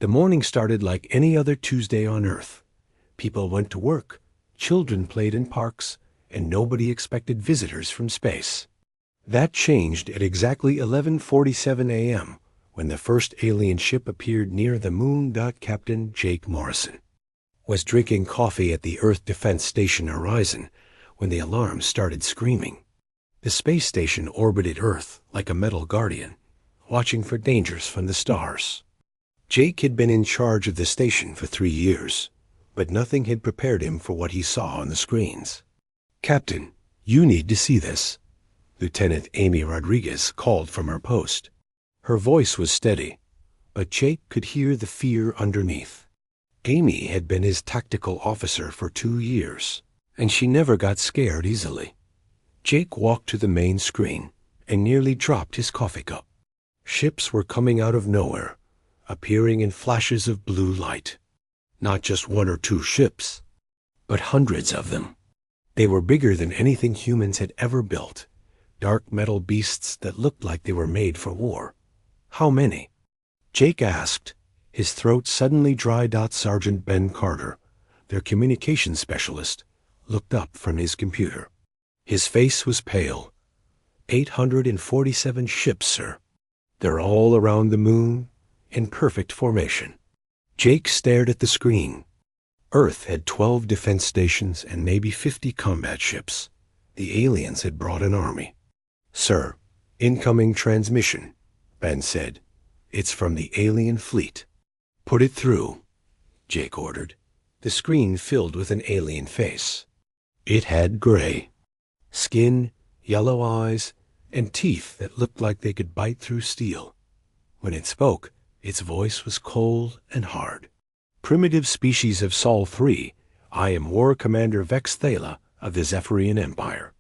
The morning started like any other Tuesday on Earth. People went to work, children played in parks, and nobody expected visitors from space. That changed at exactly 11:47 a.m. when the first alien ship appeared near the moon. Captain Jake Morrison was drinking coffee at the Earth Defense Station Horizon when the alarm started screaming. The space station orbited Earth like a metal guardian, watching for dangers from the stars. Jake had been in charge of the station for 3 years, but nothing had prepared him for what he saw on the screens. "Captain, you need to see this," Lieutenant Amy Rodriguez called from her post. Her voice was steady, but Jake could hear the fear underneath. Amy had been his tactical officer for 2 years, and she never got scared easily. Jake walked to the main screen and nearly dropped his coffee cup. Ships were coming out of nowhere, appearing in flashes of blue light. Not just 1 or 2 ships, but hundreds of them. They were bigger than anything humans had ever built, dark metal beasts that looked like they were made for war. How many? Jake asked, his throat suddenly dry. Sergeant Ben Carter, their communications specialist, looked up from his computer. His face was pale. 847 ships, sir. They're all around the moon, in perfect formation. Jake stared at the screen. Earth had 12 defense stations and maybe 50 combat ships. The aliens had brought an army. "Sir, incoming transmission," Ben said. "It's from the alien fleet." "Put it through," Jake ordered. The screen filled with an alien face. It had gray skin, yellow eyes, and teeth that looked like they could bite through steel. When it spoke, its voice was cold and hard. "Primitive species of Sol 3, I am War Commander Vex Thala of the Zephyrian Empire.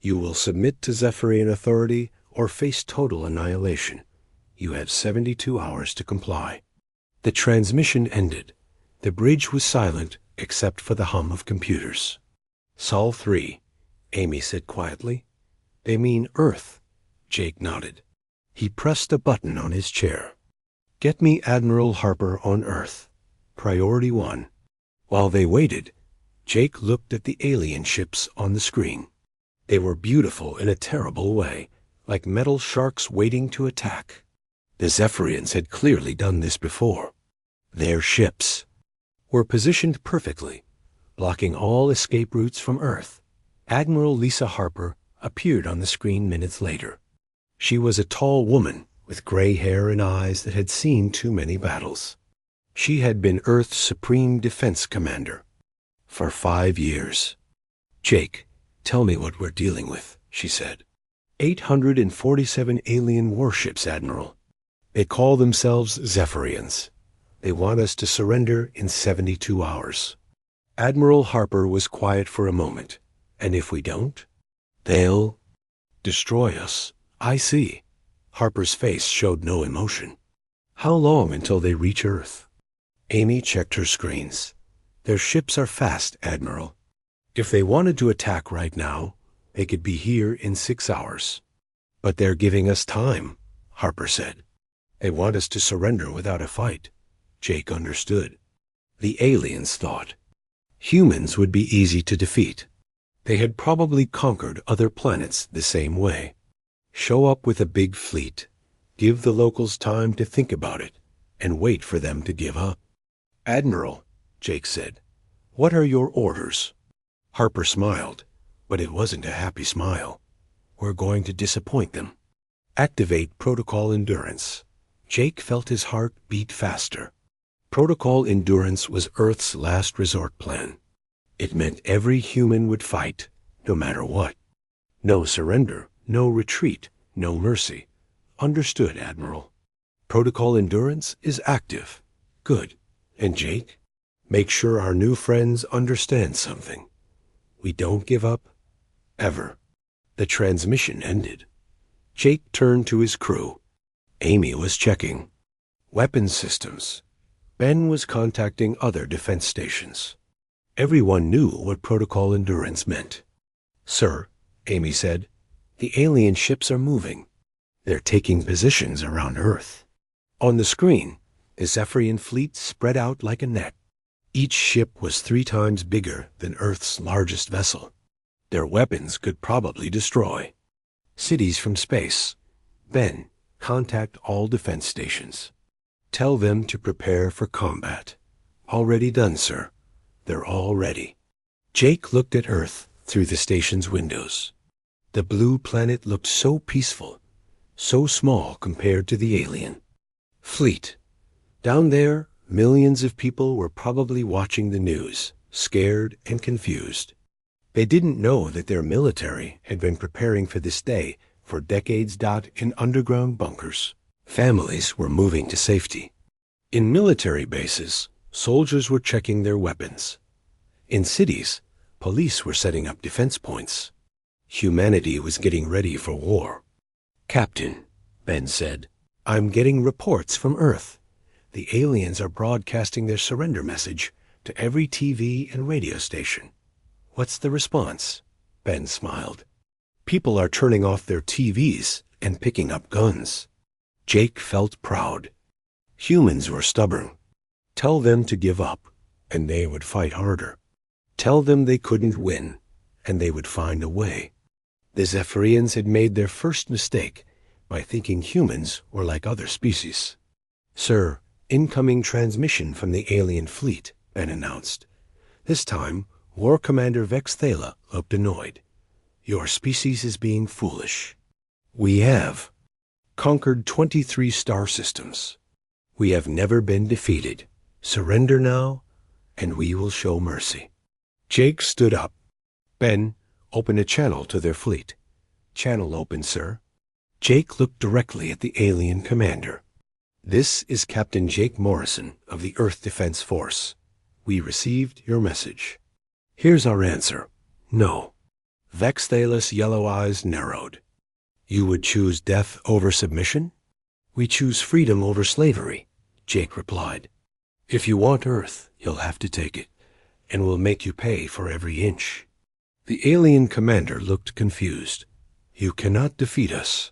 You will submit to Zephyrian authority or face total annihilation. You have 72 hours to comply." The transmission ended. The bridge was silent except for the hum of computers. "Sol 3, Amy said quietly. "They mean Earth," Jake nodded. He pressed a button on his chair. "Get me Admiral Harper on Earth. Priority 1. While they waited, Jake looked at the alien ships on the screen. They were beautiful in a terrible way, like metal sharks waiting to attack. The Zephyrians had clearly done this before. Their ships were positioned perfectly, blocking all escape routes from Earth. Admiral Lisa Harper appeared on the screen minutes later. She was a tall woman with gray hair and eyes that had seen too many battles. She had been Earth's Supreme Defense Commander for 5 years. "Jake, tell me what we're dealing with," she said. 847 alien warships, Admiral. They call themselves Zephyrians. They want us to surrender in 72 hours. Admiral Harper was quiet for a moment. "And if we don't, they'll destroy us." "I see." Harper's face showed no emotion. "How long until they reach Earth?" Amy checked her screens. "Their ships are fast, Admiral. If they wanted to attack right now, they could be here in 6 hours. But they're giving us time," Harper said. "They want us to surrender without a fight." Jake understood. The aliens thought humans would be easy to defeat. They had probably conquered other planets the same way. Show up with a big fleet, give the locals time to think about it, and wait for them to give up. "Admiral," Jake said, "what are your orders?" Harper smiled, but it wasn't a happy smile. "We're going to disappoint them. Activate Protocol Endurance." Jake felt his heart beat faster. Protocol Endurance was Earth's last resort plan. It meant every human would fight, no matter what. No surrender, no retreat, no mercy. "Understood, Admiral." "Protocol Endurance is active." "Good. And Jake, make sure our new friends understand something. We don't give up, ever." The transmission ended. Jake turned to his crew. Amy was checking weapons systems. Ben was contacting other defense stations. Everyone knew what Protocol Endurance meant. "Sir," Amy said, "the alien ships are moving. They're taking positions around Earth." On the screen, The Zephyrian fleet spread out like a net. Each ship was 3 times bigger than Earth's largest vessel. Their weapons could probably destroy cities from space. Ben, contact all defense stations. Tell them to prepare for combat. Already done, sir. They're all ready. Jake looked at Earth through the station's windows. The blue planet looked so peaceful, so small compared to the alien fleet. Down there, millions of people were probably watching the news, scared and confused. They didn't know that their military had been preparing for this day for decades. In underground bunkers, families were moving to safety. In military bases, soldiers were checking their weapons. In cities, police were setting up defense points. Humanity was getting ready for war. Captain, Ben said, I'm getting reports from Earth. The aliens are broadcasting their surrender message to every TV and radio station. What's the response? Ben smiled. People are turning off their TVs and picking up guns. Jake felt proud. Humans were stubborn. Tell them to give up, and they would fight harder. Tell them they couldn't win, and they would find a way. The Zephyrians had made their first mistake by thinking humans were like other species. Sir, incoming transmission from the alien fleet, Ben announced. This time, War Commander Vex Thala looked annoyed. Your species is being foolish. We have conquered 23 star systems. We have never been defeated. Surrender now, and we will show mercy. Jake stood up. Ben, open a channel to their fleet. Channel open, sir. Jake looked directly at the alien commander. This is Captain Jake Morrison of the Earth Defense Force. We received your message. Here's our answer. No. Vex Thala's yellow eyes narrowed. You would choose death over submission? We choose freedom over slavery, Jake replied. If you want Earth, you'll have to take it, and we'll make you pay for every inch. The alien commander looked confused. You cannot defeat us.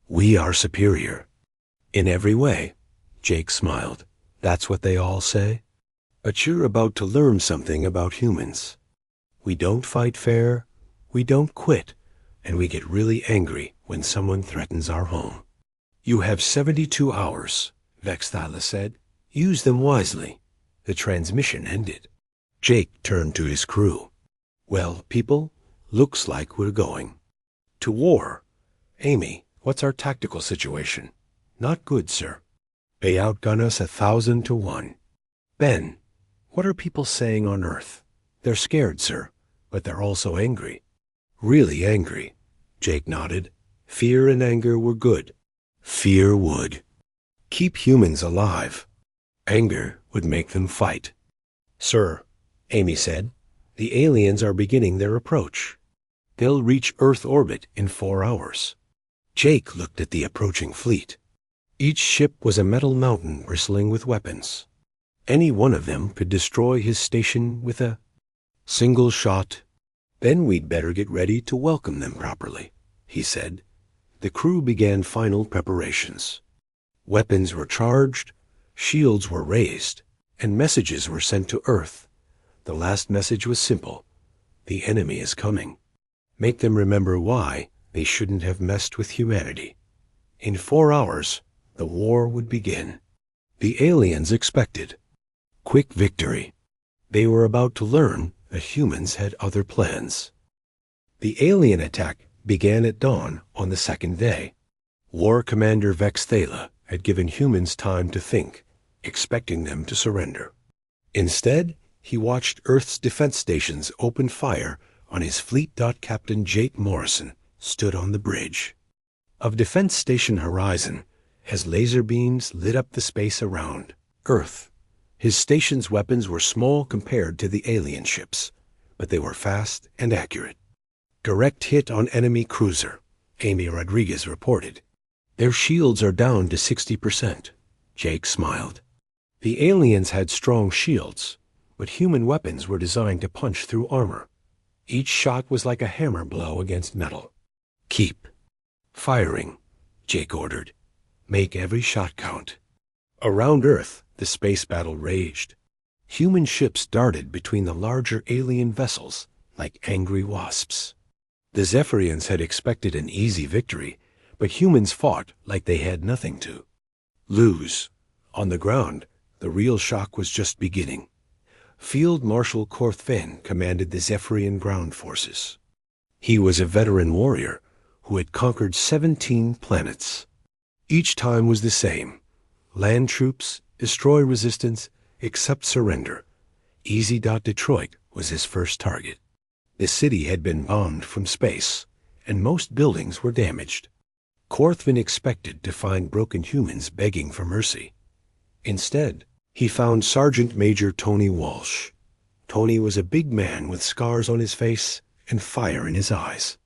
We are superior. In every way, Jake smiled. That's what they all say? But you're about to learn something about humans. We don't fight fair, we don't quit, and we get really angry when someone threatens our home. You have 72 hours, Vex Thala said. Use them wisely. The transmission ended. Jake turned to his crew. Well, people, looks like we're going to war. Amy, what's our tactical situation? Not good, sir. They outgun us 1,000 to 1. Ben, what are people saying on Earth? They're scared, sir, but they're also angry. Really angry. Jake nodded. Fear and anger were good. Fear would keep humans alive. Anger would make them fight. Sir, Amy said, the aliens are beginning their approach. They'll reach Earth orbit in 4 hours. Jake looked at the approaching fleet. Each ship was a metal mountain bristling with weapons. Any one of them could destroy his station with a single shot. Then we'd better get ready to welcome them properly, he said. The crew began final preparations. Weapons were charged, shields were raised, and messages were sent to Earth. The last message was simple. The enemy is coming. Make them remember why they shouldn't have messed with humanity. In 4 hours, the war would begin. The aliens expected quick victory. They were about to learn that humans had other plans. The alien attack began at dawn on the second day. War Commander Vex Thala had given humans time to think, expecting them to surrender. Instead, he watched Earth's defense stations open fire on his fleet. Captain Jake Morrison stood on the bridge of Defense Station Horizon as laser beams lit up the space around Earth. His station's weapons were small compared to the alien ships, but they were fast and accurate. Direct hit on enemy cruiser, Amy Rodriguez reported. Their shields are down to 60%. Jake smiled. The aliens had strong shields, but human weapons were designed to punch through armor. Each shot was like a hammer blow against metal. Keep firing, Jake ordered. Make every shot count. Around Earth, The space battle raged. Human ships darted between the larger alien vessels like angry wasps. The Zephyrians had expected an easy victory, but humans fought like they had nothing to lose. On the ground, the real shock was just beginning. Field Marshal Korthven commanded the Zephyrian ground forces. He was a veteran warrior who had conquered 17 planets. Each time was the same. Land troops, destroy resistance, accept surrender. Easy. Detroit was his first target. The city had been bombed from space, and most buildings were damaged. Korthven expected to find broken humans begging for mercy. Instead, he found Sergeant Major Tony Walsh. Tony was a big man with scars on his face and fire in his eyes.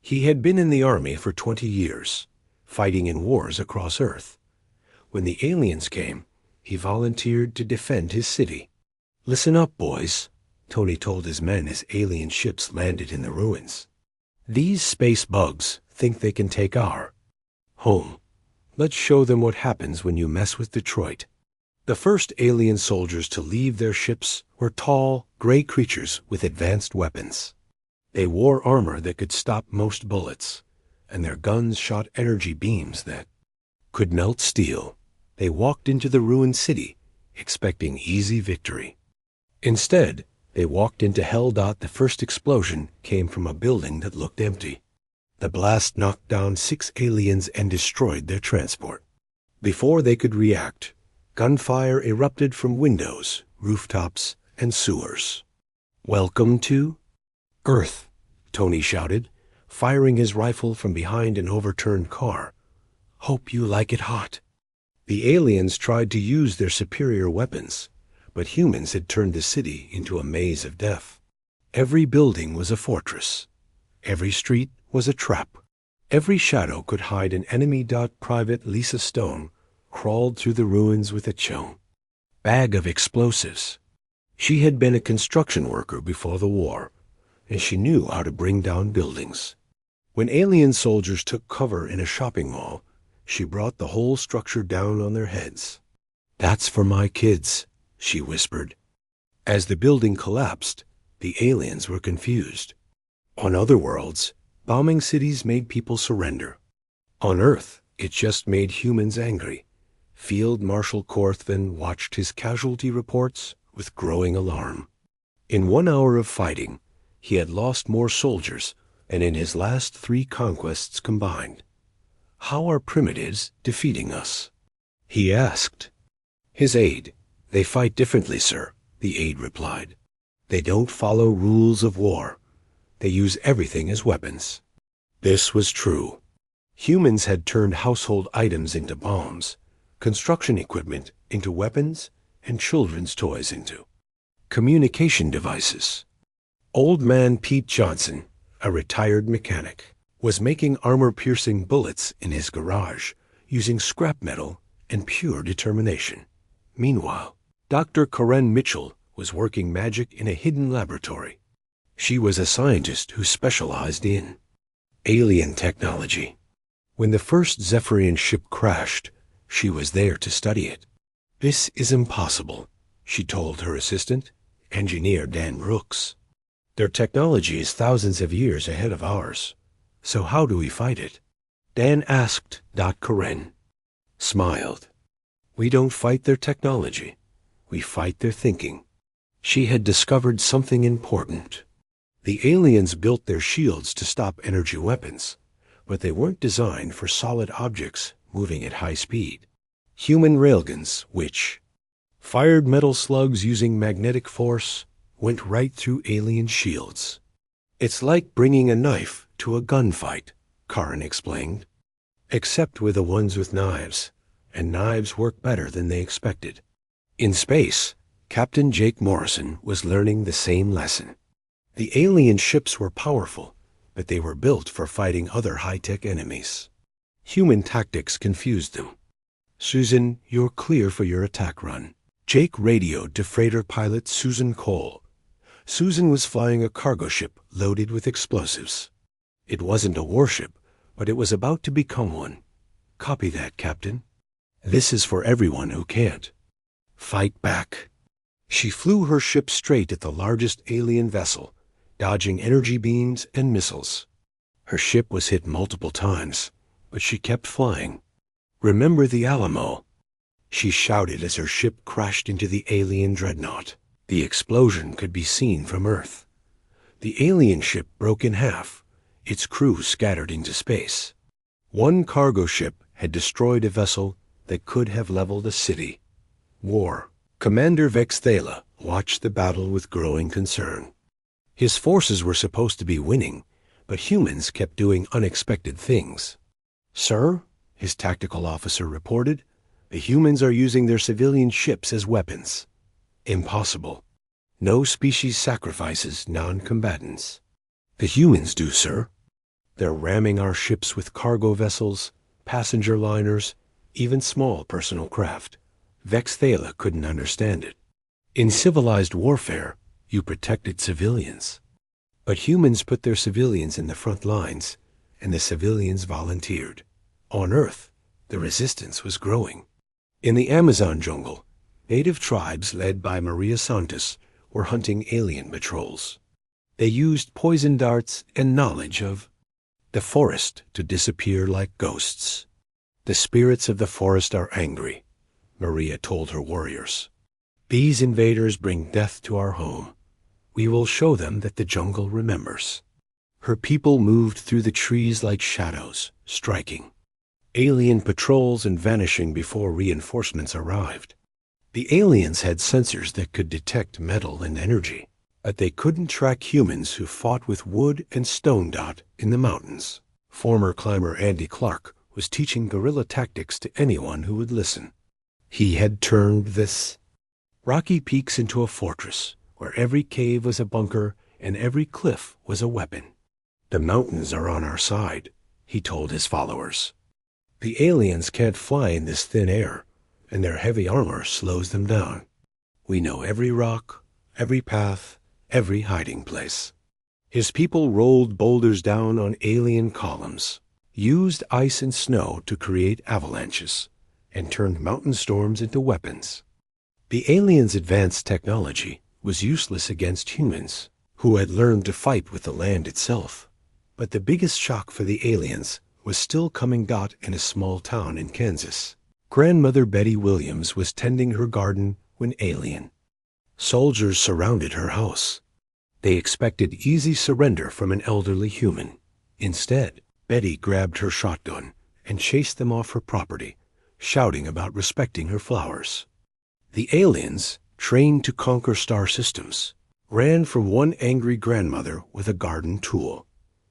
He had been in the army for 20 years, fighting in wars across Earth. When the aliens came, he volunteered to defend his city. "Listen up, boys," Tony told his men as alien ships landed in the ruins. "These space bugs think they can take our home. Let's show them what happens when you mess with Detroit." The first alien soldiers to leave their ships were tall, gray creatures with advanced weapons. They wore armor that could stop most bullets, and their guns shot energy beams that could melt steel. They walked into the ruined city, expecting easy victory. Instead, they walked into hell. The first explosion came from a building that looked empty. The blast knocked down 6 aliens and destroyed their transport. Before they could react, gunfire erupted from windows, rooftops, and sewers. "Welcome to Earth," Tony shouted, firing his rifle from behind an overturned car. "Hope you like it hot." The aliens tried to use their superior weapons, but humans had turned the city into a maze of death. Every building was a fortress. Every street was a trap. Every shadow could hide an enemy. Private Lisa Stone crawled through the ruins with a chill bag of explosives. She had been a construction worker before the war, and she knew how to bring down buildings. When alien soldiers took cover in a shopping mall, she brought the whole structure down on their heads. "That's for my kids," she whispered. As the building collapsed, the aliens were confused. On other worlds, bombing cities made people surrender. On Earth, it just made humans angry. Field Marshal Korthven watched his casualty reports with growing alarm. In 1 hour of fighting, he had lost more soldiers than in his last 3 conquests combined. "How are primitives defeating us?" he asked. His aide, "They fight differently, sir," the aide replied. "They don't follow rules of war. They use everything as weapons." This was true. Humans had turned household items into bombs, construction equipment into weapons, and children's toys into communication devices. Old man Pete Johnson, a retired mechanic, was making armor-piercing bullets in his garage using scrap metal and pure determination. Meanwhile, Dr. Karen Mitchell was working magic in a hidden laboratory. She was a scientist who specialized in alien technology. When the first Zephyrian ship crashed, she was there to study it. "This is impossible," she told her assistant, engineer Dan Brooks. "Their technology is thousands of years ahead of ours. So how do we fight it?" Dan asked. Karen smiled. "We don't fight their technology. We fight their thinking." She had discovered something important. The aliens built their shields to stop energy weapons, but they weren't designed for solid objects moving at high speed. Human railguns, which fired metal slugs using magnetic force, went right through alien shields. "It's like bringing a knife to a gunfight," Karen explained. "Except with the ones with knives, and knives work better than they expected." In space, Captain Jake Morrison was learning the same lesson. The alien ships were powerful, but they were built for fighting other high-tech enemies. Human tactics confused them. "Susan, you're clear for your attack run." Jake radioed to freighter pilot Susan Cole. Susan was flying a cargo ship loaded with explosives. It wasn't a warship, but it was about to become one. "Copy that, Captain. This is for everyone who can't Fight back. She flew her ship straight at the largest alien vessel, dodging energy beams and missiles. Her ship was hit multiple times, but she kept flying. Remember the Alamo, she shouted as her ship crashed into the alien dreadnought. The explosion could be seen from Earth. The alien ship broke in half, its crew scattered into space. One cargo ship had destroyed a vessel that could have leveled a city. War. Commander Vexthala watched the battle with growing concern. His forces were supposed to be winning, but humans kept doing unexpected things. "Sir," his tactical officer reported, "the humans are using their civilian ships as weapons." "Impossible. No species sacrifices non-combatants." "The humans do, sir. They're ramming our ships with cargo vessels, passenger liners, even small personal craft." Vexthala couldn't understand it. In civilized warfare, you protected civilians. But humans put their civilians in the front lines, and the civilians volunteered. On Earth, the resistance was growing. In the Amazon jungle, native tribes led by Maria Santos were hunting alien patrols. They used poison darts and knowledge of the forest to disappear like ghosts. "The spirits of the forest are angry," Maria told her warriors. "These invaders bring death to our home. We will show them that the jungle remembers." Her people moved through the trees like shadows, striking. Alien patrols and vanishing before reinforcements arrived. The aliens had sensors that could detect metal and energy, but they couldn't track humans who fought with wood and stone dot in the mountains. Former climber Andy Clark was teaching guerrilla tactics to anyone who would listen. He had turned this rocky peaks into a fortress, where every cave was a bunker and every cliff was a weapon. "The mountains are on our side," he told his followers. "The aliens can't fly in this thin air, and their heavy armor slows them down. We know every rock, every path, every hiding place." His people rolled boulders down on alien columns, used ice and snow to create avalanches, and turned mountain storms into weapons. The aliens' advanced technology was useless against humans, who had learned to fight with the land itself. But the biggest shock for the aliens was still coming in a small town in Kansas. Grandmother Betty Williams was tending her garden when alien soldiers surrounded her house. They expected easy surrender from an elderly human. Instead, Betty grabbed her shotgun and chased them off her property, shouting about respecting her flowers. The aliens, trained to conquer star systems, ran from one angry grandmother with a garden tool.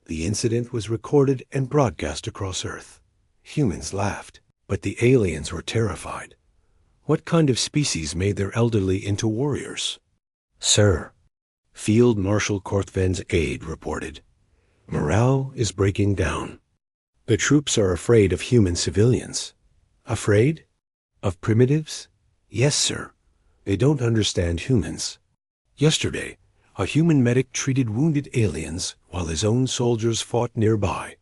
The incident was recorded and broadcast across Earth. Humans laughed, but the aliens were terrified. What kind of species made their elderly into warriors? "Sir," Field Marshal Korthven's aide reported, "morale is breaking down. The troops are afraid of human civilians." "Afraid? Of primitives?" "Yes, sir. They don't understand humans. Yesterday, a human medic treated wounded aliens while his own soldiers fought nearby.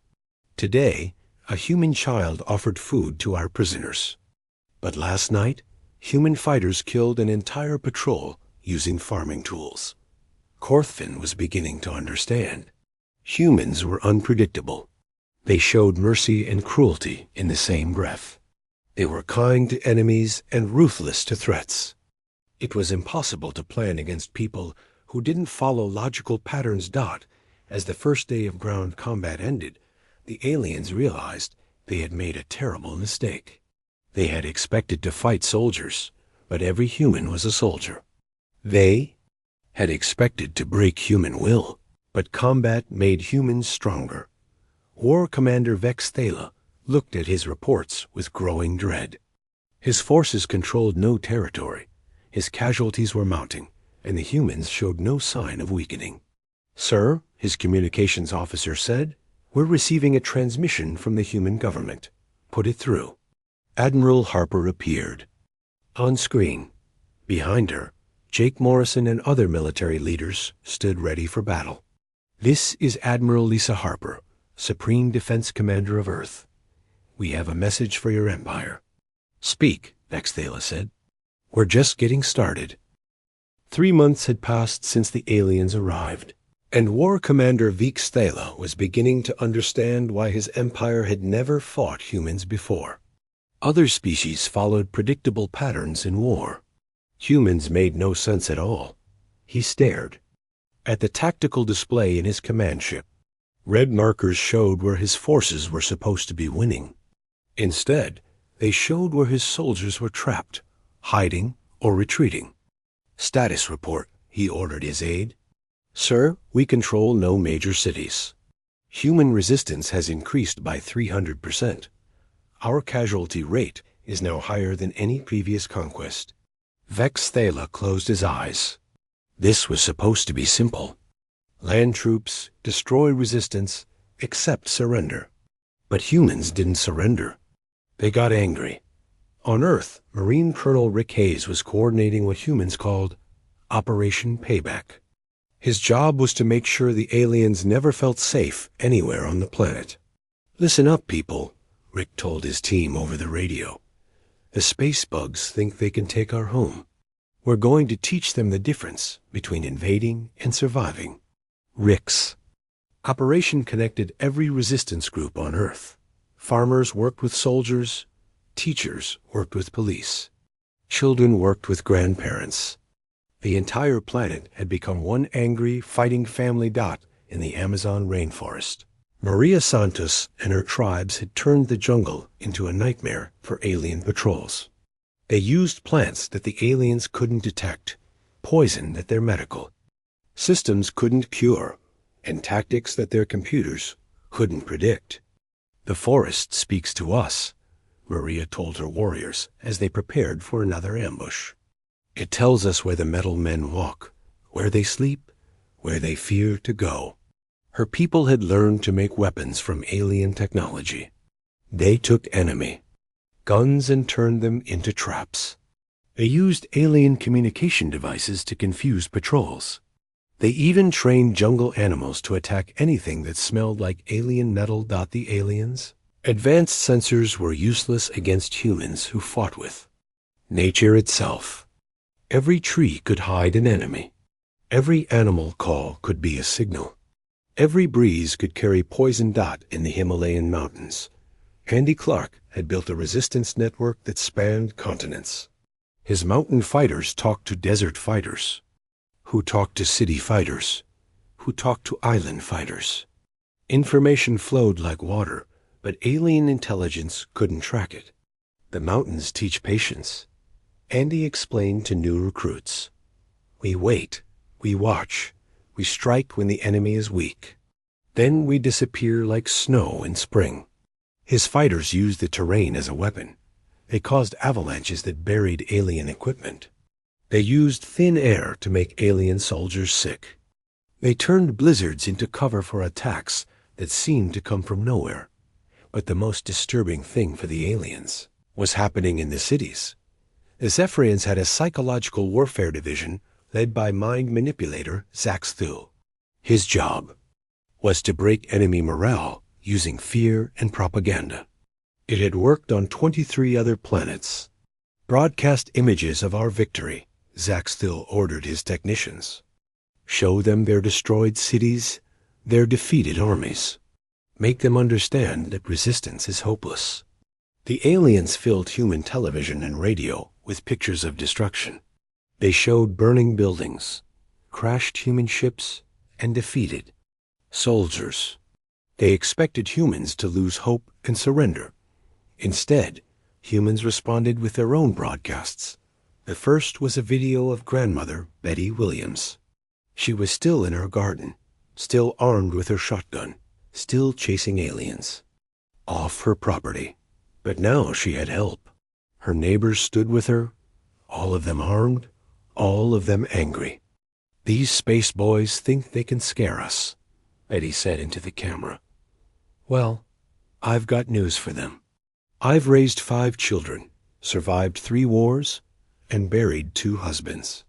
Today, a human child offered food to our prisoners. But last night, human fighters killed an entire patrol using farming tools." Korthven was beginning to understand. Humans were unpredictable. They showed mercy and cruelty in the same breath. They were kind to enemies and ruthless to threats. It was impossible to plan against people who didn't follow logical patterns. As the first day of ground combat ended, the aliens realized they had made a terrible mistake. They had expected to fight soldiers, but every human was a soldier. They had expected to break human will, but combat made humans stronger. War Commander Vexthala looked at his reports with growing dread. His forces controlled no territory. His casualties were mounting, and the humans showed no sign of weakening. "Sir," his communications officer said, "we're receiving a transmission from the human government. Put it through." Admiral Harper appeared. On screen, behind her, Jake Morrison and other military leaders stood ready for battle. "This is Admiral Lisa Harper, Supreme Defense Commander of Earth. We have a message for your empire." "Speak," Vexthala said. We're just getting started. 3 months had passed since the aliens arrived, and War Commander Vik Stela was beginning to understand why his empire had never fought humans before. Other species followed predictable patterns in war. Humans made no sense at all. He stared at the tactical display in his command ship. Red markers showed where his forces were supposed to be winning. Instead, they showed where his soldiers were trapped, hiding, or retreating. "Status report," he ordered his aide. "Sir, we control no major cities. Human resistance has increased by 300%. Our casualty rate is now higher than any previous conquest." Vex Thala closed his eyes. This was supposed to be simple. Land troops, destroy resistance, accept surrender. But humans didn't surrender. They got angry. On Earth, Marine Colonel Rick Hayes was coordinating what humans called Operation Payback. His job was to make sure the aliens never felt safe anywhere on the planet. "Listen up, people," Rick told his team over the radio. "The space bugs think they can take our home. We're going to teach them the difference between invading and surviving." Rick's operation connected every resistance group on Earth. Farmers worked with soldiers. Teachers worked with police. Children worked with grandparents. The entire planet had become one angry, fighting family dot in the Amazon rainforest. Maria Santos and her tribes had turned the jungle into a nightmare for alien patrols. They used plants that the aliens couldn't detect, poison that their medical systems couldn't cure, and tactics that their computers couldn't predict. "The forest speaks to us," Maria told her warriors as they prepared for another ambush. "It tells us where the metal men walk, where they sleep, where they fear to go." Her people had learned to make weapons from alien technology. They took enemy guns and turned them into traps. They used alien communication devices to confuse patrols. They even trained jungle animals to attack anything that smelled like alien metal. The aliens' advanced sensors were useless against humans who fought with nature itself. Every tree could hide an enemy. Every animal call could be a signal. Every breeze could carry poison in the Himalayan mountains. Andy Clark had built a resistance network that spanned continents. His mountain fighters talked to desert fighters, who talked to city fighters, who talked to island fighters. Information flowed like water, but alien intelligence couldn't track it. "The mountains teach patience," Andy explained to new recruits. "We wait, we watch, we strike when the enemy is weak. Then we disappear like snow in spring." His fighters used the terrain as a weapon. They caused avalanches that buried alien equipment. They used thin air to make alien soldiers sick. They turned blizzards into cover for attacks that seemed to come from nowhere. But the most disturbing thing for the aliens was happening in the cities. The Zephyrians had a psychological warfare division led by mind manipulator Zax Thu. His job was to break enemy morale using fear and propaganda. It had worked on 23 other planets. "Broadcast images of our victory," Zax Thu ordered his technicians. "Show them their destroyed cities, their defeated armies. Make them understand that resistance is hopeless." The aliens filled human television and radio with pictures of destruction. They showed burning buildings, crashed human ships, and defeated soldiers. They expected humans to lose hope and surrender. Instead, humans responded with their own broadcasts. The first was a video of grandmother Betty Williams. She was still in her garden, still armed with her shotgun, still chasing aliens off her property. But now she had help. Her neighbors stood with her, all of them armed, all of them angry. "These space boys think they can scare us," Betty said into the camera. "Well, I've got news for them. I've raised 5 children, survived 3 wars, and buried 2 husbands.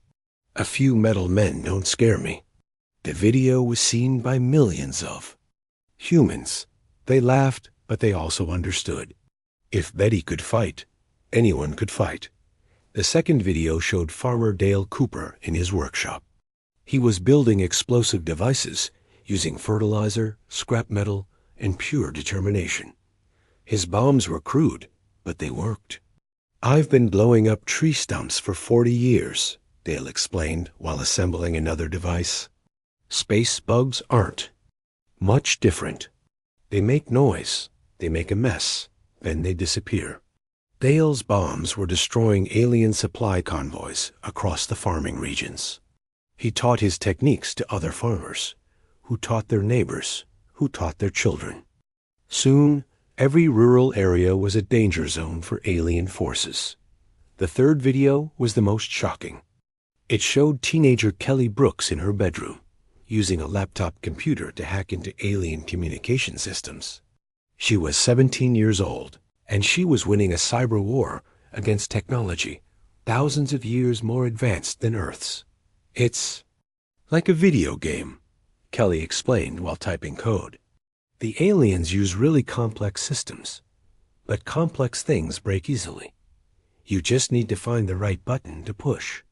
A few metal men don't scare me." The video was seen by millions of humans. They laughed, but they also understood. If Betty could fight, anyone could fight. The second video showed Farmer Dale Cooper in his workshop. He was building explosive devices using fertilizer, scrap metal, and pure determination. His bombs were crude, but they worked. "I've been blowing up tree stumps for 40 years, Dale explained while assembling another device. Space bugs aren't. Much different. They make noise, they make a mess, then they disappear. Dale's bombs were destroying alien supply convoys across the farming regions. He taught his techniques to other farmers, who taught their neighbors, who taught their children. Soon, every rural area was a danger zone for alien forces. The third video was the most shocking. It showed teenager Kelly Brooks in her bedroom, using a laptop computer to hack into alien communication systems. She was 17 years old, and she was winning a cyber war against technology thousands of years more advanced than Earth's. "It's like a video game," Kelly explained while typing code. "The aliens use really complex systems, but complex things break easily. You just need to find the right button to push."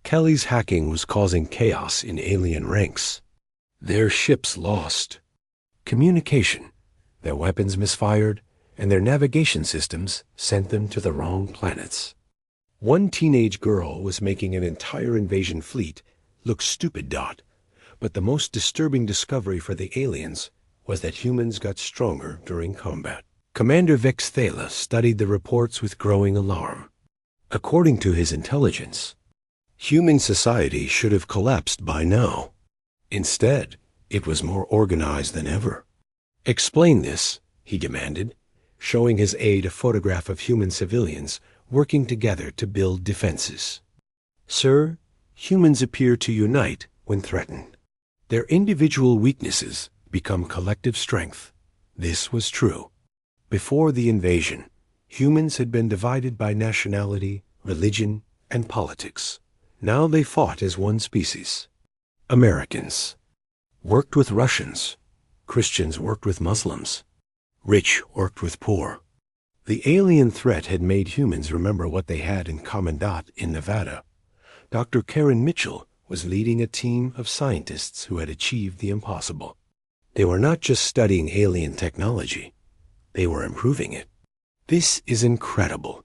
Kelly's hacking was causing chaos in alien ranks. Their ships lost communication, their weapons misfired, and their navigation systems sent them to the wrong planets. One teenage girl was making an entire invasion fleet look stupid. But the most disturbing discovery for the aliens was that humans got stronger during combat. Commander Vex Thala studied the reports with growing alarm. According to his intelligence, human society should have collapsed by now. Instead, it was more organized than ever. "Explain this," he demanded, showing his aide a photograph of human civilians working together to build defenses. "Sir, humans appear to unite when threatened. Their individual weaknesses become collective strength." This was true. Before the invasion, humans had been divided by nationality, religion, and politics. Now they fought as one species. Americans worked with Russians. Christians worked with Muslims. Rich worked with poor. The alien threat had made humans remember what they had in common. In Nevada, Dr. Karen Mitchell was leading a team of scientists who had achieved the impossible. They were not just studying alien technology, they were improving it. "This is incredible,"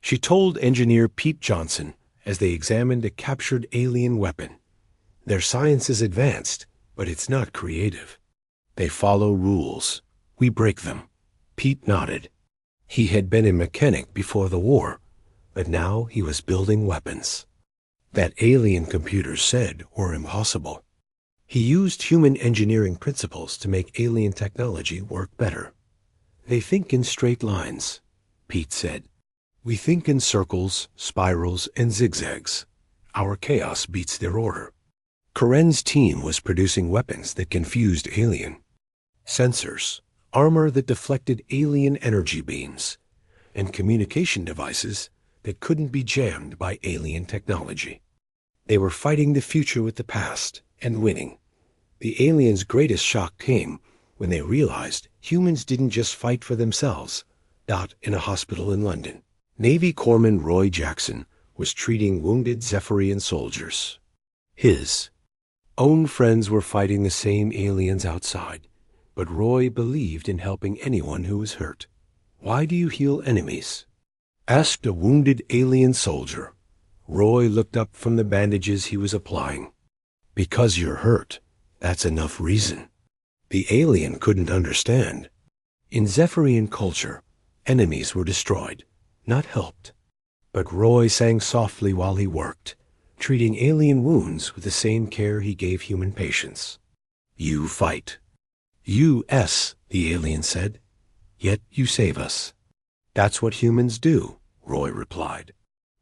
she told engineer Pete Johnson as they examined a captured alien weapon. "Their science is advanced, but it's not creative. They follow rules. We break them." Pete nodded. He had been a mechanic before the war, but now he was building weapons that alien computers said were impossible. He used human engineering principles to make alien technology work better. "They think in straight lines," Pete said. "We think in circles, spirals, and zigzags. Our chaos beats their order." Karen's team was producing weapons that confused alien sensors, armor that deflected alien energy beams, and communication devices that couldn't be jammed by alien technology. They were fighting the future with the past and winning. The aliens' greatest shock came when they realized humans didn't just fight for themselves. In a hospital in London, Navy Corpsman Roy Jackson was treating wounded Zephyrian soldiers. His own friends were fighting the same aliens outside, but Roy believed in helping anyone who was hurt. "Why do you heal enemies?" asked a wounded alien soldier. Roy looked up from the bandages he was applying. "Because you're hurt. That's enough reason." The alien couldn't understand. In Zephyrian culture, enemies were destroyed, not helped. But Roy sang softly while he worked, treating alien wounds with the same care he gave human patients. "You fight." "U.S.," the alien said. "Yet you save us." "That's what humans do," Roy replied.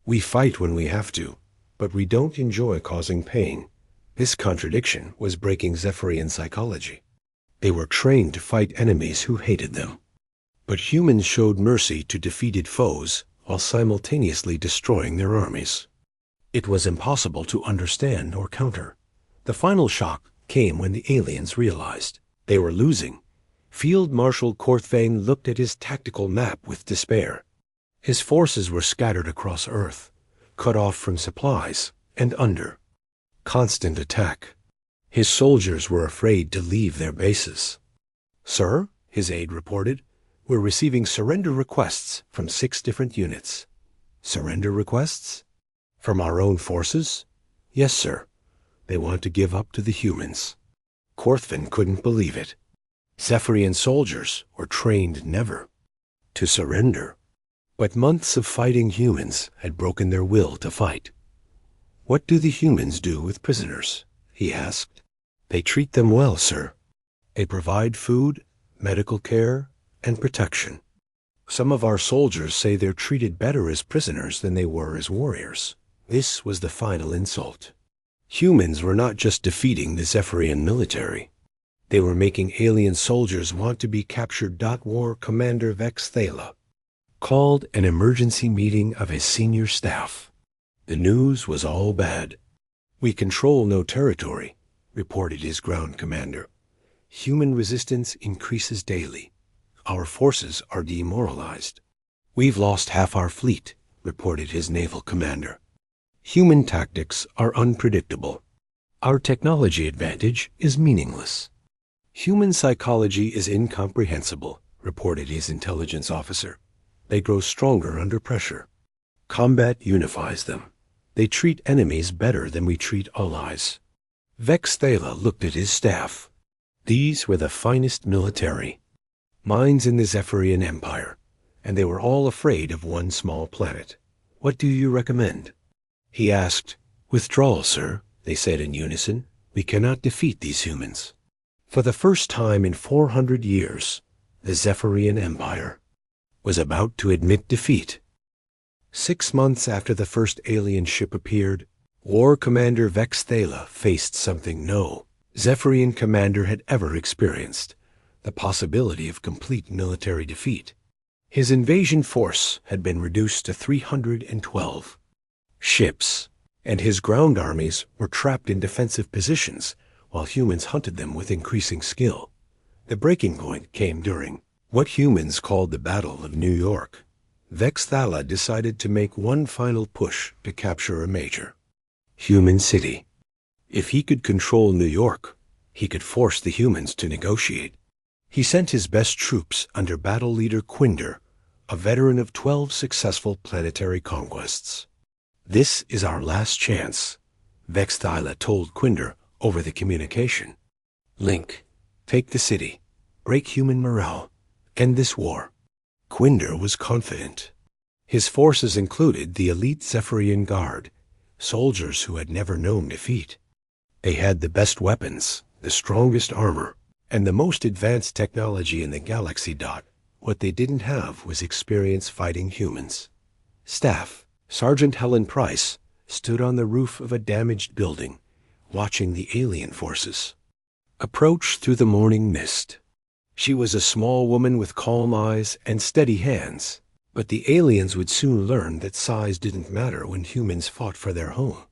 "We fight when we have to, but we don't enjoy causing pain." This contradiction was breaking Zephyrian psychology. They were trained to fight enemies who hated them. But humans showed mercy to defeated foes while simultaneously destroying their armies. It was impossible to understand or counter. The final shock came when the aliens realized they were losing. Field Marshal Korthvain looked at his tactical map with despair. His forces were scattered across Earth, cut off from supplies, and under constant attack. His soldiers were afraid to leave their bases. "Sir," his aide reported, "we're receiving surrender requests from 6 different units." "Surrender requests? From our own forces?" "Yes, sir. They want to give up to the humans." Korthvin couldn't believe it. Zephyrian soldiers were trained never to surrender. But months of fighting humans had broken their will to fight. "What do the humans do with prisoners?" he asked. "They treat them well, sir. They provide food, medical care, and protection. Some of our soldiers say they're treated better as prisoners than they were as warriors." This was the final insult. Humans were not just defeating the Zephyrian military. They were making alien soldiers want to be captured. War Commander Vex Thala called an emergency meeting of his senior staff. The news was all bad. "We control no territory," reported his ground commander. "Human resistance increases daily. Our forces are demoralized." "We've lost half our fleet," reported his naval commander. "Human tactics are unpredictable. Our technology advantage is meaningless." "Human psychology is incomprehensible," reported his intelligence officer. "They grow stronger under pressure. Combat unifies them. They treat enemies better than we treat allies." Vex Thala looked at his staff. These were the finest military minds in the Zephyrian Empire, and they were all afraid of one small planet. "What do you recommend?" he asked. "Withdrawal, sir," they said in unison. "We cannot defeat these humans." For the first time in 400 years, the Zephyrian Empire was about to admit defeat. 6 months after the first alien ship appeared, War Commander Vex Thala faced something no Zephyrian commander had ever experienced: the possibility of complete military defeat. His invasion force had been reduced to 312 ships, and his ground armies were trapped in defensive positions while humans hunted them with increasing skill. The breaking point came during what humans called the Battle of New York. Vex Thala decided to make one final push to capture a major human city. If he could control New York, he could force the humans to negotiate. He sent his best troops under battle leader Quinder, a veteran of 12 successful planetary conquests. "This is our last chance," Vex Thala told Quinder over the communication link. "Take the city, break human morale, end this war." Quinder was confident. His forces included the elite Zephyrian Guard, soldiers who had never known defeat. They had the best weapons, the strongest armor, and the most advanced technology in the galaxy. What they didn't have was experience fighting humans. Staff Sergeant Helen Price stood on the roof of a damaged building, watching the alien forces approach through the morning mist. She was a small woman with calm eyes and steady hands, but the aliens would soon learn that size didn't matter when humans fought for their home.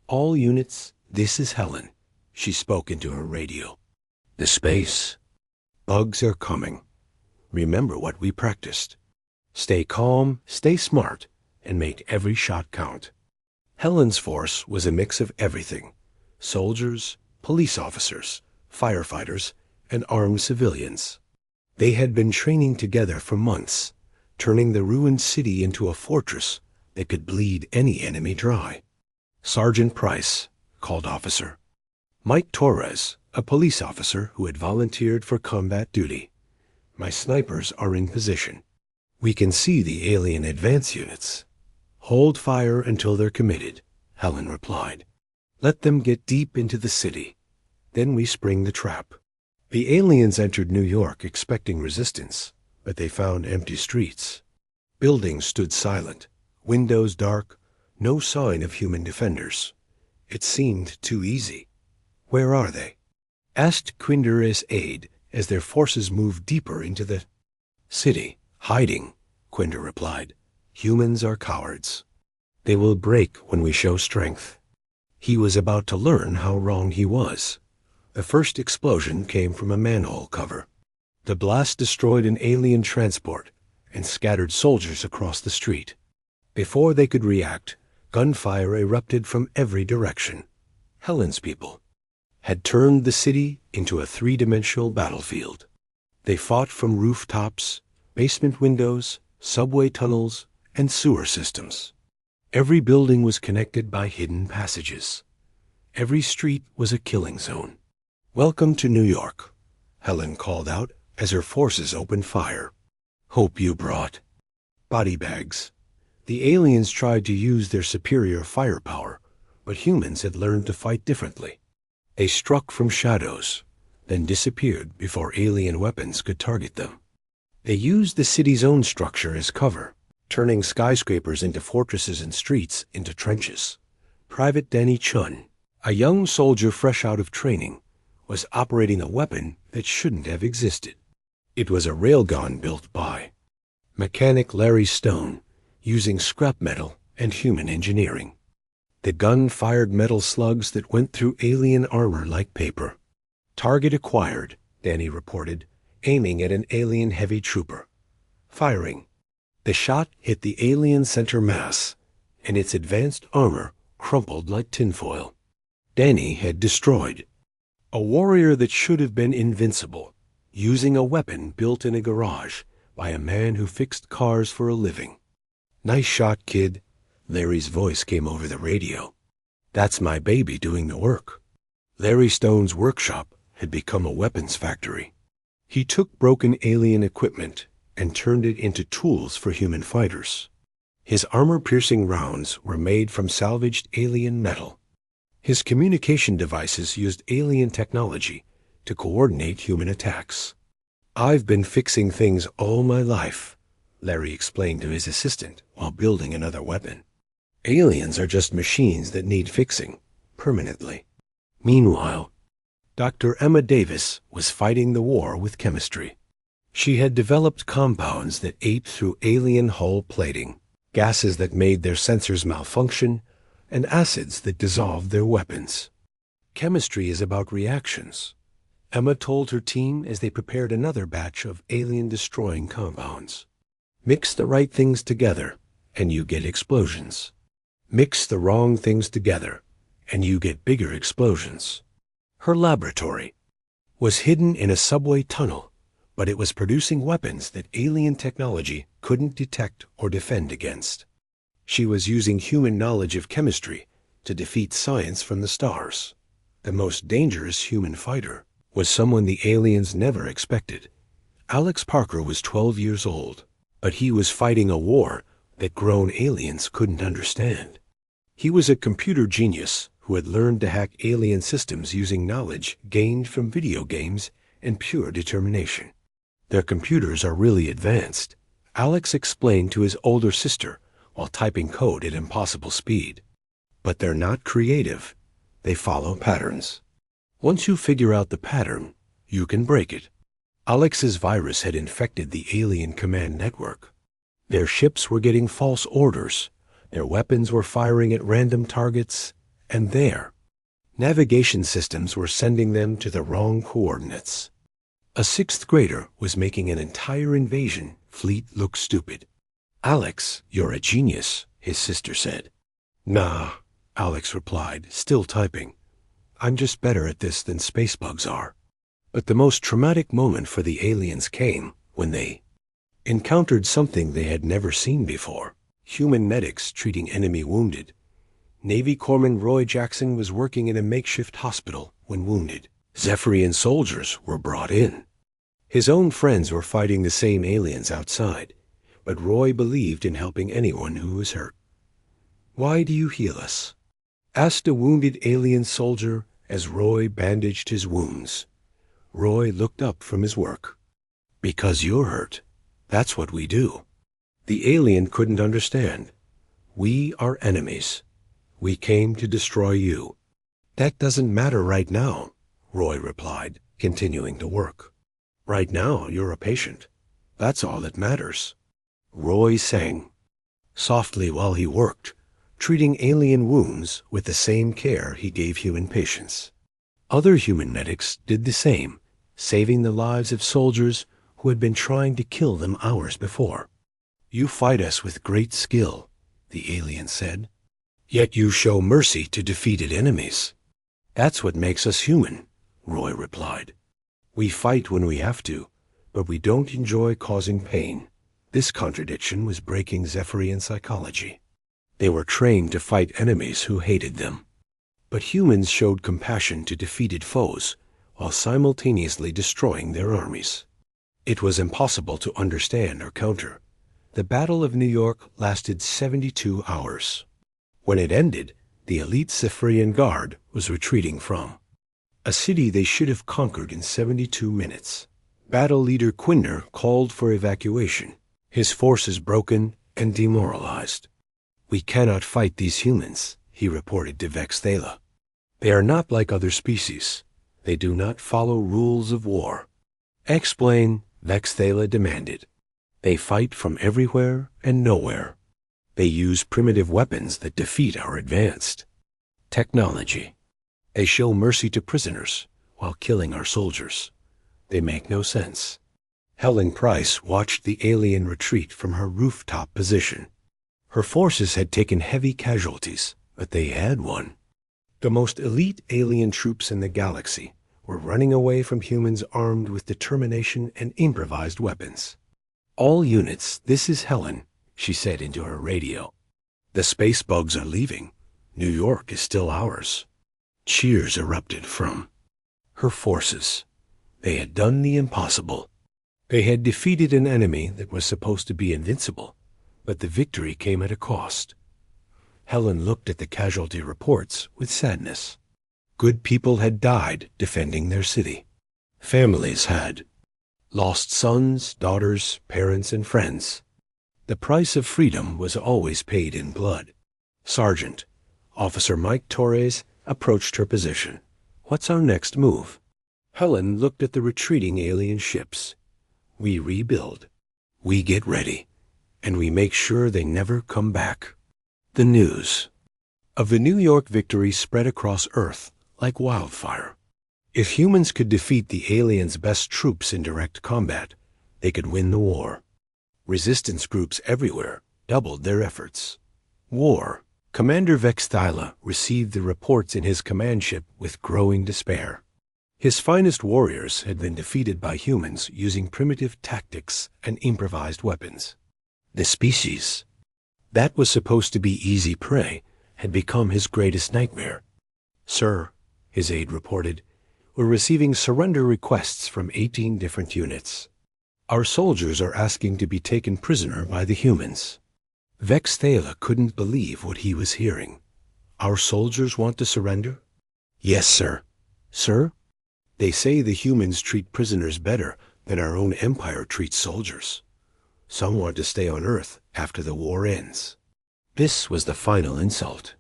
"All units, this is Helen," she spoke into her radio. "The space bugs are coming. Remember what we practiced. Stay calm, stay smart, and make every shot count." Helen's force was a mix of everything: soldiers, police officers, firefighters, and armed civilians. They had been training together for months, turning the ruined city into a fortress that could bleed any enemy dry. "Sergeant Price," called Officer Mike Torres, a police officer who had volunteered for combat duty. "My snipers are in position. We can see the alien advance units." "Hold fire until they're committed," Helen replied. "Let them get deep into the city. Then we spring the trap." The aliens entered New York expecting resistance, but they found empty streets. Buildings stood silent, windows dark, no sign of human defenders. It seemed too easy. "Where are they?" asked Quinder's aide as their forces moved deeper into the city. "Hiding," Quinder replied. "Humans are cowards. They will break when we show strength." He was about to learn how wrong he was. The first explosion came from a manhole cover. The blast destroyed an alien transport and scattered soldiers across the street. Before they could react, Gunfire erupted from every direction. Helen's people had turned the city into a three-dimensional battlefield. They fought from rooftops, basement windows, subway tunnels, and sewer systems. Every building was connected by hidden passages. Every street was a killing zone. "Welcome to New York," Helen called out as her forces opened fire. "Hope you brought body bags." The aliens tried to use their superior firepower, but humans had learned to fight differently. They struck from shadows, then disappeared before alien weapons could target them. They used the city's own structure as cover, turning skyscrapers into fortresses and streets into trenches. Private Danny Chun, a young soldier fresh out of training, was operating a weapon that shouldn't have existed. It was a railgun built by mechanic Larry Stone, using scrap metal and human engineering. The gun fired metal slugs that went through alien armor like paper. "Target acquired," Danny reported, aiming at an alien heavy trooper. Firing. The shot hit the alien center mass, and its advanced armor crumpled like tinfoil. Danny had destroyed a warrior that should have been invincible, using a weapon built in a garage by a man who fixed cars for a living. "Nice shot, kid," Larry's voice came over the radio. "That's my baby doing the work." Larry Stone's workshop had become a weapons factory. He took broken alien equipment and turned it into tools for human fighters. His armor-piercing rounds were made from salvaged alien metal. His communication devices used alien technology to coordinate human attacks. "I've been fixing things all my life," Larry explained to his assistant while building another weapon. "Aliens are just machines that need fixing, permanently." Meanwhile, Dr. Emma Davis was fighting the war with chemistry. She had developed compounds that ate through alien hull plating, gases that made their sensors malfunction, and acids that dissolved their weapons. "Chemistry is about reactions," Emma told her team as they prepared another batch of alien-destroying compounds. "Mix the right things together, and you get explosions. Mix the wrong things together, and you get bigger explosions." Her laboratory was hidden in a subway tunnel, but it was producing weapons that alien technology couldn't detect or defend against. She was using human knowledge of chemistry to defeat science from the stars. The most dangerous human fighter was someone the aliens never expected. Alex Parker was 12 years old, but he was fighting a war that grown aliens couldn't understand. He was a computer genius who had learned to hack alien systems using knowledge gained from video games and pure determination. "Their computers are really advanced," Alex explained to his older sister while typing code at impossible speed. "But they're not creative. They follow patterns. Once you figure out the pattern, you can break it." Alex's virus had infected the alien command network. Their ships were getting false orders, their weapons were firing at random targets, and their navigation systems were sending them to the wrong coordinates. A sixth grader was making an entire invasion fleet look stupid. "Alex, you're a genius," his sister said. "Nah," Alex replied, still typing. "I'm just better at this than space bugs are." But the most traumatic moment for the aliens came when they encountered something they had never seen before: human medics treating enemy wounded. Navy Corpsman Roy Jackson was working in a makeshift hospital when wounded. Zephyrian soldiers were brought in. His own friends were fighting the same aliens outside, but Roy believed in helping anyone who was hurt. "Why do you heal us?" asked a wounded alien soldier as Roy bandaged his wounds. Roy looked up from his work. "Because you're hurt. That's what we do." The alien couldn't understand. "We are enemies. We came to destroy you." "That doesn't matter right now," Roy replied, continuing to work. "Right now, you're a patient. That's all that matters." Roy sang softly while he worked, treating alien wounds with the same care he gave human patients. Other human medics did the same, saving the lives of soldiers who had been trying to kill them hours before. "You fight us with great skill," the alien said. Yet you show mercy to defeated enemies. That's what makes us human, Roy replied. We fight when we have to, but we don't enjoy causing pain. This contradiction was breaking Zephyrian psychology. They were trained to fight enemies who hated them. But humans showed compassion to defeated foes while simultaneously destroying their armies. It was impossible to understand or counter. The Battle of New York lasted 72 hours. When it ended, the elite Zephyrian Guard was retreating from a city they should have conquered in 72 minutes. Battle leader Quinder called for evacuation, his forces broken and demoralized. We cannot fight these humans, he reported to Vexthala. They are not like other species. They do not follow rules of war. Explain, Vexthala demanded. They fight from everywhere and nowhere. They use primitive weapons that defeat our advanced technology. They show mercy to prisoners while killing our soldiers. They make no sense. Helen Price watched the alien retreat from her rooftop position. Her forces had taken heavy casualties, but they had won. The most elite alien troops in the galaxy were running away from humans armed with determination and improvised weapons. All units, this is Helen, she said into her radio. The space bugs are leaving. New York is still ours. Cheers erupted from her forces. They had done the impossible. They had defeated an enemy that was supposed to be invincible, but the victory came at a cost. Helen looked at the casualty reports with sadness. Good people had died defending their city. Families had lost sons, daughters, parents, and friends. The price of freedom was always paid in blood. Sergeant, Officer Mike Torres, approached her position. What's our next move? Helen looked at the retreating alien ships. We rebuild. We get ready. And we make sure they never come back. The news of the New York victory spread across Earth like wildfire. If humans could defeat the aliens' best troops in direct combat, they could win the war. Resistance groups everywhere doubled their efforts. War. Commander Vexthala received the reports in his command ship with growing despair. His finest warriors had been defeated by humans using primitive tactics and improvised weapons. The species that was supposed to be easy prey had become his greatest nightmare. Sir, his aide reported, we're receiving surrender requests from 18 different units. Our soldiers are asking to be taken prisoner by the humans. Vexthala couldn't believe what he was hearing. Our soldiers want to surrender? Yes, sir. Sir? They say the humans treat prisoners better than our own empire treats soldiers. Some want to stay on Earth after the war ends. This was the final insult.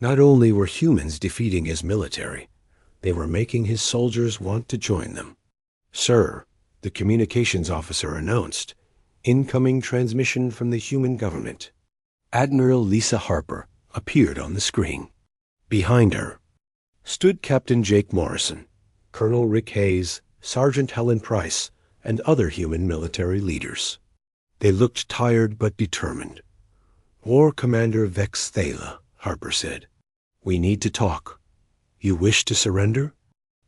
Not only were humans defeating his military, they were making his soldiers want to join them. Sir, the communications officer announced, incoming transmission from the human government. Admiral Lisa Harper appeared on the screen. Behind her stood Captain Jake Morrison, Colonel Rick Hayes, Sergeant Helen Price, and other human military leaders. They looked tired but determined. War Commander Vexthala, Harper said. We need to talk. You wish to surrender?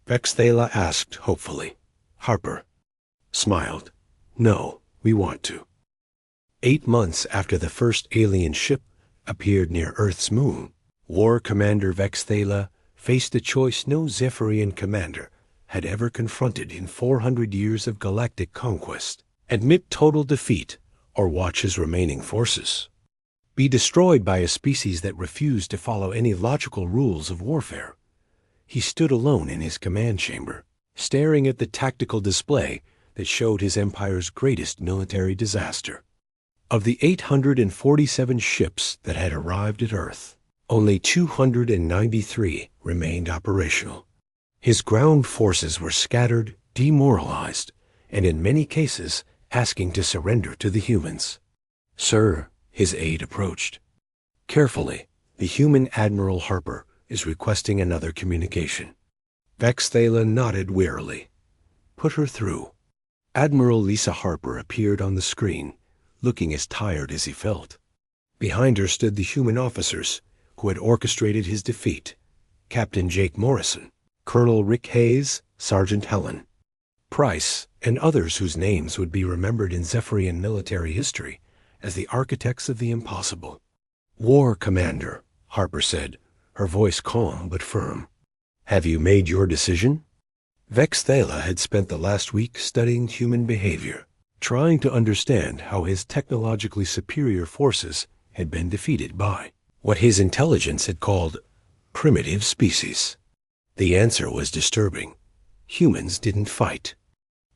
Vexthala asked hopefully. Harper smiled. No, we want to. 8 months after the first alien ship appeared near Earth's moon, War Commander Vexthala faced a choice no Zephyrian commander had ever confronted in 400 years of galactic conquest. Admit total defeat or watch his remaining forces be destroyed by a species that refused to follow any logical rules of warfare. He stood alone in his command chamber, staring at the tactical display that showed his empire's greatest military disaster. Of the 847 ships that had arrived at Earth, only 293 remained operational. His ground forces were scattered, demoralized, and in many cases asking to surrender to the humans. Sir, his aide approached. Carefully, the human Admiral Harper is requesting another communication. Vexthala nodded wearily. Put her through. Admiral Lisa Harper appeared on the screen, looking as tired as he felt. Behind her stood the human officers, who had orchestrated his defeat, Captain Jake Morrison, Colonel Rick Hayes, Sergeant Helen Price, and others whose names would be remembered in Zephyrian military history as the architects of the impossible. "War Commander," Harper said, her voice calm but firm. "Have you made your decision?" Vex Thala had spent the last week studying human behavior, trying to understand how his technologically superior forces had been defeated by what his intelligence had called primitive species. The answer was disturbing. Humans didn't fight.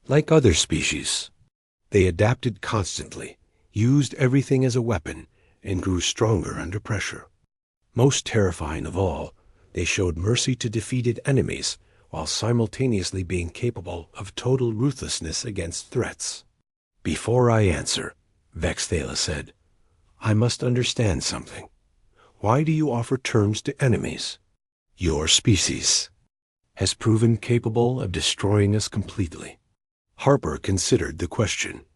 Like other species, they adapted constantly, used everything as a weapon, and grew stronger under pressure. Most terrifying of all, they showed mercy to defeated enemies while simultaneously being capable of total ruthlessness against threats. "Before I answer," Vex Thala said, "I must understand something. Why do you offer terms to enemies? Your species has proven capable of destroying us completely." Harper considered the question.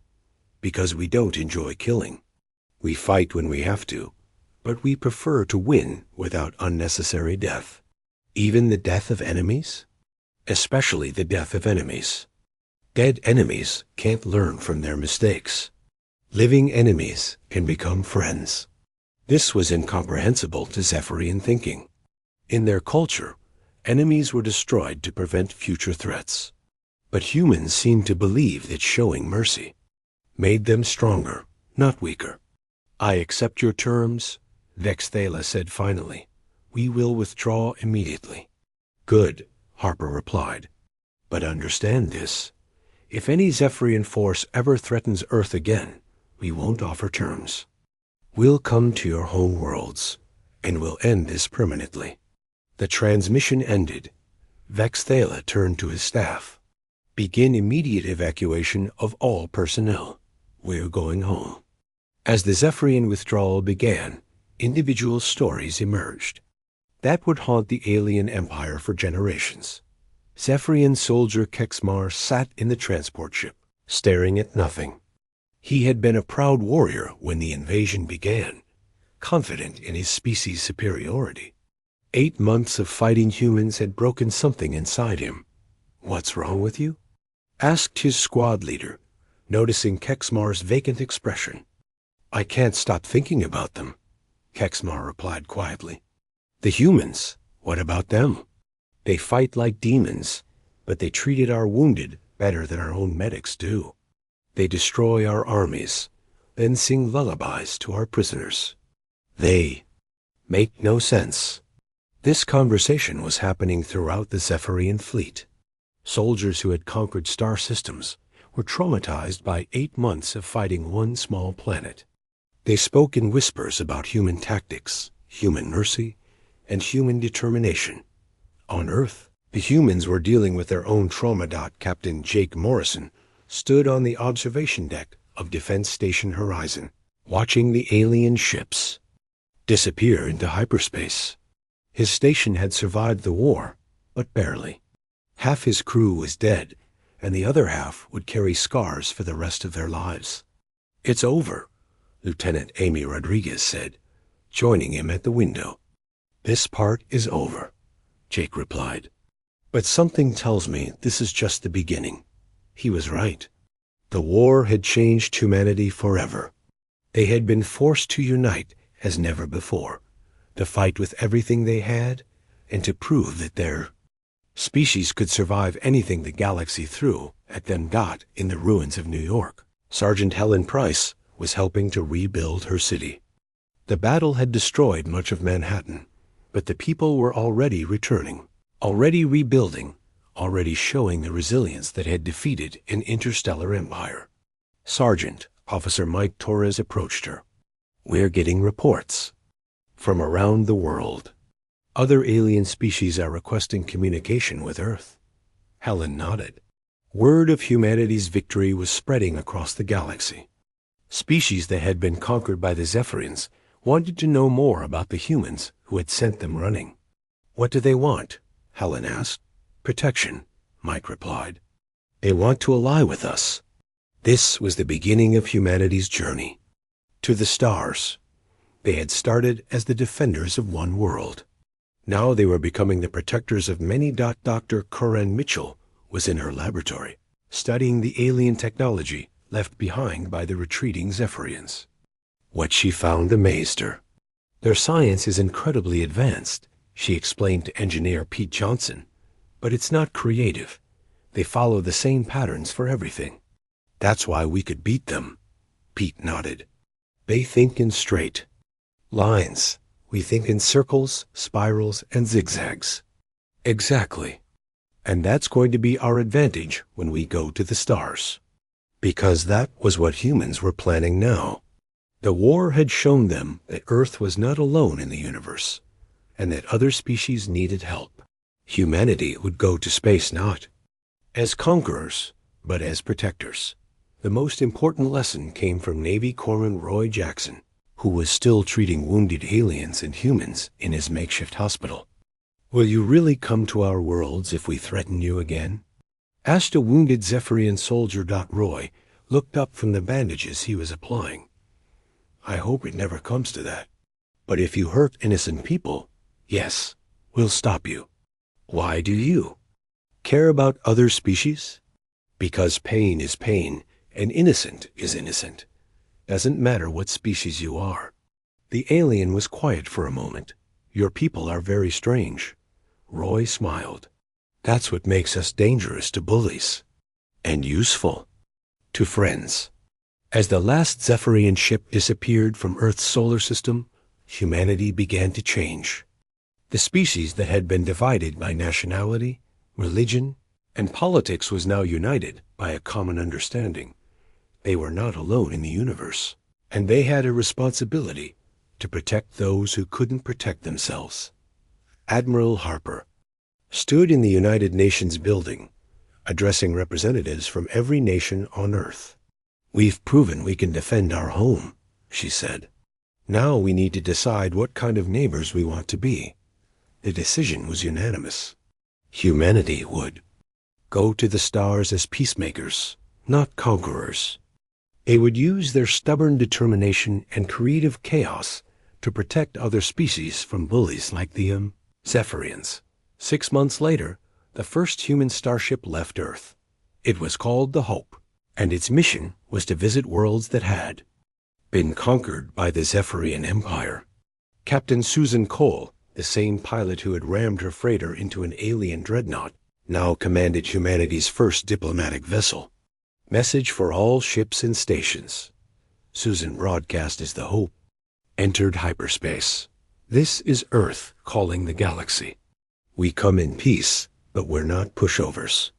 "Because we don't enjoy killing. We fight when we have to, but we prefer to win without unnecessary death." "Even the death of enemies?" "Especially the death of enemies. Dead enemies can't learn from their mistakes. Living enemies can become friends." This was incomprehensible to Zephyrian thinking. In their culture, enemies were destroyed to prevent future threats. But humans seemed to believe that showing mercy made them stronger, not weaker. "I accept your terms," Vex Thala said finally. "We will withdraw immediately." "Good," Harper replied. "But understand this. If any Zephyrian force ever threatens Earth again, we won't offer terms. We'll come to your home worlds, and we'll end this permanently." The transmission ended. Vex Thala turned to his staff. "Begin immediate evacuation of all personnel. We're going home." As the Zephyrian withdrawal began, individual stories emerged. That would haunt the alien empire for generations. Zephyrian soldier Kexmar sat in the transport ship, staring at nothing. He had been a proud warrior when the invasion began, confident in his species' superiority. 8 months of fighting humans had broken something inside him. "What's wrong with you?" asked his squad leader, noticing Kexmar's vacant expression. "I can't stop thinking about them," Kexmar replied quietly. "The humans, what about them? They fight like demons, but they treated our wounded better than our own medics do. They destroy our armies, then sing lullabies to our prisoners. They make no sense." This conversation was happening throughout the Zephyrian fleet. Soldiers who had conquered star systems were traumatized by 8 months of fighting one small planet. They spoke in whispers about human tactics, human mercy, and human determination. On Earth, the humans were dealing with their own trauma. Captain Jake Morrison stood on the observation deck of Defense Station Horizon, watching the alien ships disappear into hyperspace. His station had survived the war, but barely. Half his crew was dead, and the other half would carry scars for the rest of their lives. "It's over," Lieutenant Amy Rodriguez said, joining him at the window. "This part is over," Jake replied. "But something tells me this is just the beginning." He was right. The war had changed humanity forever. They had been forced to unite as never before, to fight with everything they had, and to prove that their species could survive anything the galaxy threw at them. In the ruins of New York, Sergeant Helen Price was helping to rebuild her city. The battle had destroyed much of Manhattan, but the people were already returning, already rebuilding, already showing the resilience that had defeated an interstellar empire. Sergeant Officer Mike Torres approached her. "We're getting reports from around the world. Other alien species are requesting communication with Earth." Helen nodded. Word of humanity's victory was spreading across the galaxy. Species that had been conquered by the Zephyrians wanted to know more about the humans who had sent them running. "What do they want?" Helen asked. "Protection," Mike replied. "They want to ally with us." This was the beginning of humanity's journey to the stars. They had started as the defenders of one world. Now they were becoming the protectors of many. Dr. Corinne Mitchell was in her laboratory, studying the alien technology left behind by the retreating Zephyrians. What she found amazed her. Their science is incredibly advanced, she explained to engineer Pete Johnson, but it's not creative. They follow the same patterns for everything. That's why we could beat them. Pete nodded. They think in straight lines. We think in circles, spirals, and zigzags. Exactly. And that's going to be our advantage when we go to the stars. Because that was what humans were planning now. The war had shown them that Earth was not alone in the universe, and that other species needed help. Humanity would go to space not as conquerors, but as protectors. The most important lesson came from Navy Corpsman Roy Jackson, who was still treating wounded aliens and humans in his makeshift hospital. Will you really come to our worlds if we threaten you again? Asked a wounded Zephyrian soldier. Roy looked up from the bandages he was applying. I hope it never comes to that. But if you hurt innocent people, yes, we'll stop you. Why do you care about other species? Because pain is pain, and innocent is innocent. Doesn't matter what species you are. The alien was quiet for a moment. Your people are very strange. Roy smiled. That's what makes us dangerous to bullies. And useful to friends. As the last Zephyrian ship disappeared from Earth's solar system, humanity began to change. The species that had been divided by nationality, religion, and politics was now united by a common understanding. They were not alone in the universe, and they had a responsibility to protect those who couldn't protect themselves. Admiral Harper stood in the United Nations building, addressing representatives from every nation on Earth. We've proven we can defend our home, she said. Now we need to decide what kind of neighbors we want to be. The decision was unanimous. Humanity would go to the stars as peacemakers, not conquerors. They would use their stubborn determination and creative chaos to protect other species from bullies like the Zephyrians. 6 months later, the first human starship left Earth. It was called the Hope, and its mission was to visit worlds that had been conquered by the Zephyrian Empire. Captain Susan Cole, the same pilot who had rammed her freighter into an alien dreadnought, now commanded humanity's first diplomatic vessel. Message for all ships and stations. Susan broadcast as the Hope entered hyperspace. This is Earth calling the galaxy. We come in peace, but we're not pushovers.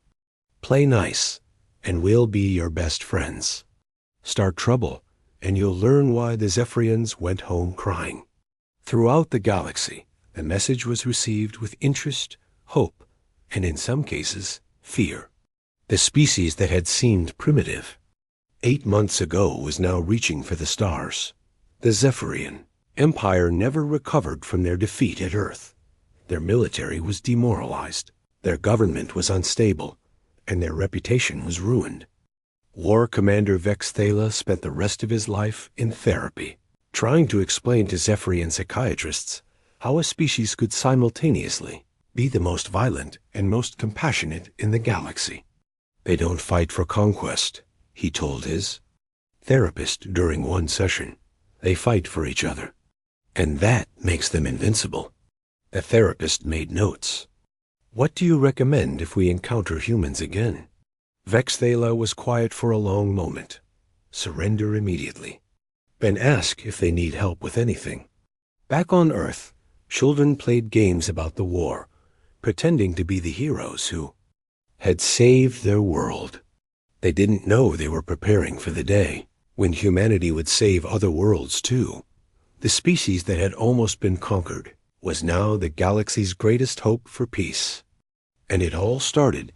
Play nice, and we'll be your best friends. Start trouble, and you'll learn why the Zephyrians went home crying. Throughout the galaxy, the message was received with interest, hope, and in some cases, fear. The species that had seemed primitive 8 months ago was now reaching for the stars. The Zephyrian Empire never recovered from their defeat at Earth. Their military was demoralized, their government was unstable, and their reputation was ruined. War Commander Vex Thala spent the rest of his life in therapy, trying to explain to Zephyrian psychiatrists how a species could simultaneously be the most violent and most compassionate in the galaxy. They don't fight for conquest, he told his therapist during one session. They fight for each other, and that makes them invincible. The therapist made notes. What do you recommend if we encounter humans again? Vex Thala was quiet for a long moment. Surrender immediately. Then ask if they need help with anything. Back on Earth, children played games about the war, pretending to be the heroes who had saved their world. They didn't know they were preparing for the day when humanity would save other worlds too. The species that had almost been conquered was now the galaxy's greatest hope for peace. And it all started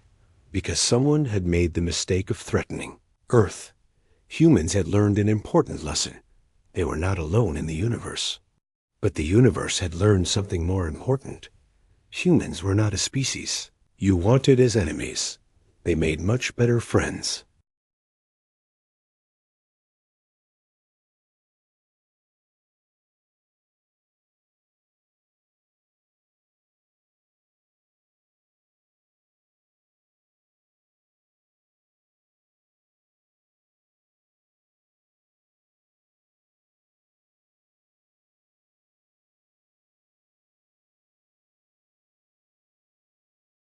because someone had made the mistake of threatening Earth. Humans had learned an important lesson. They were not alone in the universe. But the universe had learned something more important. Humans were not a species you wanted as enemies. They made much better friends.